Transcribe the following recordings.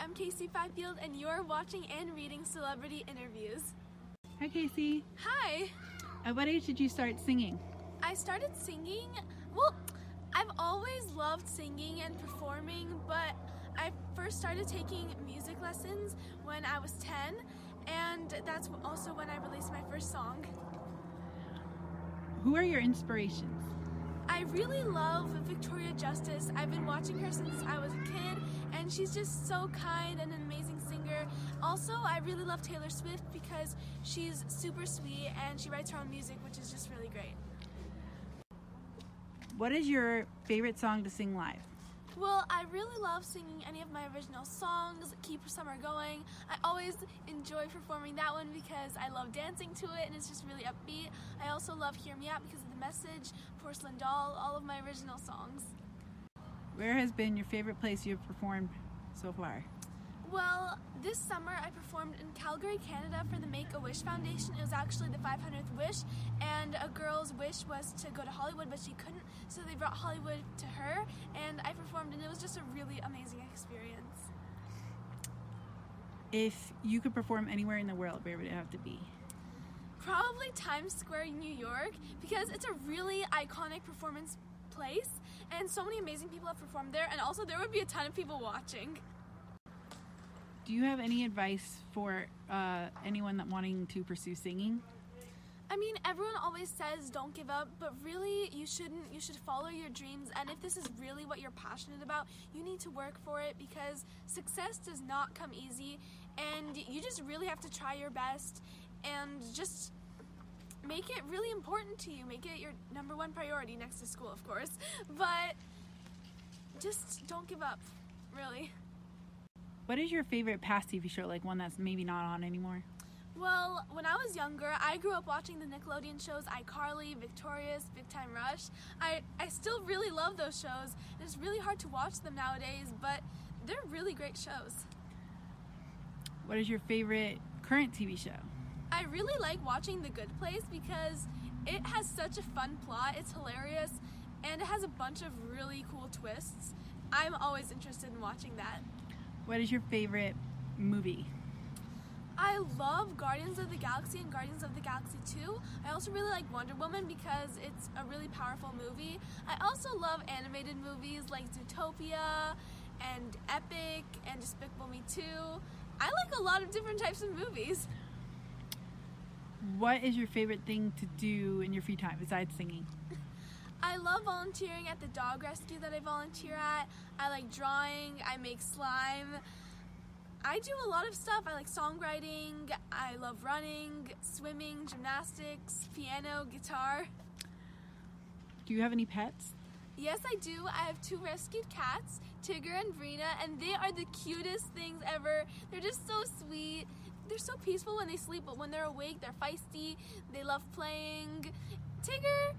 I'm Kacey Fifield, and you're watching and reading Celebrity Interviews. Hi, Kacey. Hi. At what age did you start singing? I started singing, well, I've always loved singing and performing, but I first started taking music lessons when I was 10, and that's also when I released my first song. Who are your inspirations? I really love Victoria Justice. I've been watching her since I was a kid, and she's just so kind and an amazing singer. Also, I really love Taylor Swift because she's super sweet and she writes her own music, which is just really great. What is your favorite song to sing live? Well, I really love singing any of my original songs, Keep Summer Going. I always enjoy performing that one because I love dancing to it and it's just really upbeat. I also love Hear Me Out because of the message, Porcelain Doll, all of my original songs. Where has been your favorite place you've performed so far? Well, this summer I performed in Calgary, Canada for the Make-A-Wish Foundation. It was actually the 500th wish, and a girl's wish was to go to Hollywood, but she couldn't, so they brought Hollywood to her, and I performed, and it was just a really amazing experience. If you could perform anywhere in the world, where would it have to be? Probably Times Square, New York, because it's a really iconic performance place, and so many amazing people have performed there, and also there would be a ton of people watching. Do you have any advice for anyone that wanting to pursue singing? I mean, everyone always says don't give up, but really you shouldn't. You should follow your dreams, and if this is really what you're passionate about, you need to work for it because success does not come easy, and you just really have to try your best and just make it really important to you. Make it your number one priority next to school, of course, but just don't give up, really. What is your favorite past TV show, like one that's maybe not on anymore? Well, when I was younger, I grew up watching the Nickelodeon shows iCarly, Victorious, Big Time Rush. I still really love those shows. It's really hard to watch them nowadays, but they're really great shows. What is your favorite current TV show? I really like watching The Good Place because it has such a fun plot. It's hilarious, and it has a bunch of really cool twists. I'm always interested in watching that. What is your favorite movie? I love Guardians of the Galaxy and Guardians of the Galaxy 2. I also really like Wonder Woman because it's a really powerful movie. I also love animated movies like Zootopia and Epic and Despicable Me 2. I like a lot of different types of movies. What is your favorite thing to do in your free time besides singing? I love volunteering at the dog rescue that I volunteer at. I like drawing, I make slime. I do a lot of stuff. I like songwriting, I love running, swimming, gymnastics, piano, guitar. Do you have any pets? Yes, I do. I have 2 rescued cats, Tigger and Brina, and they are the cutest things ever. They're just so sweet. They're so peaceful when they sleep, but when they're awake, they're feisty. They love playing. Tigger,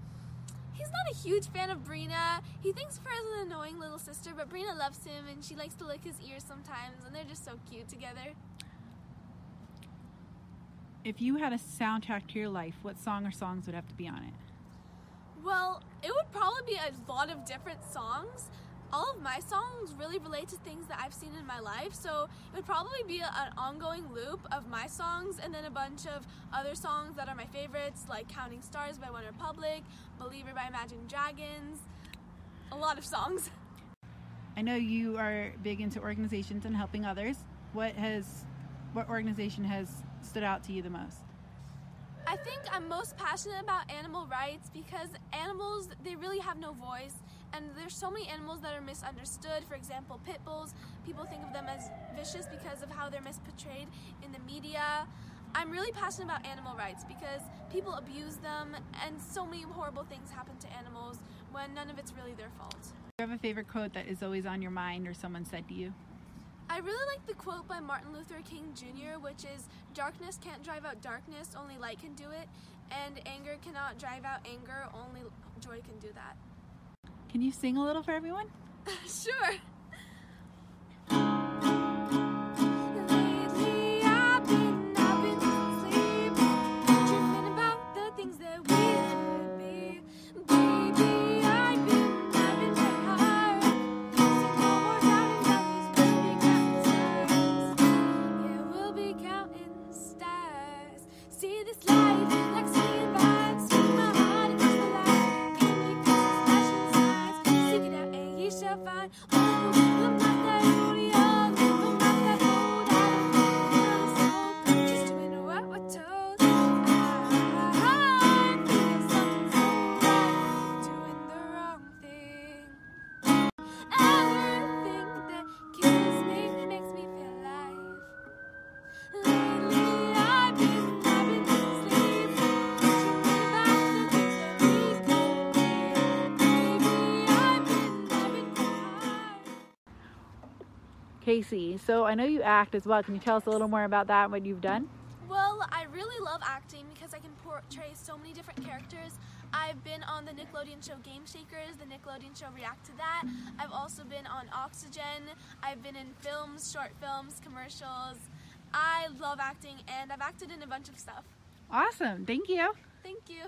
he's not a huge fan of Brina. He thinks of her as an annoying little sister, but Brina loves him and she likes to lick his ears sometimes, and they're just so cute together. If you had a soundtrack to your life, what song or songs would have to be on it? Well, it would probably be a lot of different songs. All of my songs really relate to things that I've seen in my life, so it would probably be an ongoing loop of my songs and then a bunch of other songs that are my favorites, like Counting Stars by One Republic, Believer by Imagine Dragons, a lot of songs. I know you are big into organizations and helping others. What organization has stood out to you the most? I think I'm most passionate about animal rights because animals, they really have no voice, and there's so many animals that are misunderstood. For example, pit bulls, people think of them as vicious because of how they're misportrayed in the media. I'm really passionate about animal rights because people abuse them, and so many horrible things happen to animals when none of it's really their fault. Do you have a favorite quote that is always on your mind or someone said to you? I really like the quote by Martin Luther King Jr., which is, "Darkness can't drive out darkness, only light can do it, and anger cannot drive out anger, only joy can do that." Can you sing a little for everyone? Sure. Kacey. So I know you act as well. Can you tell us a little more about that and what you've done? Well, I really love acting because I can portray so many different characters. I've been on the Nickelodeon show Game Shakers, the Nickelodeon show React to That. I've also been on Oxygen. I've been in films, short films, commercials. I love acting, and I've acted in a bunch of stuff. Awesome. Thank you. Thank you.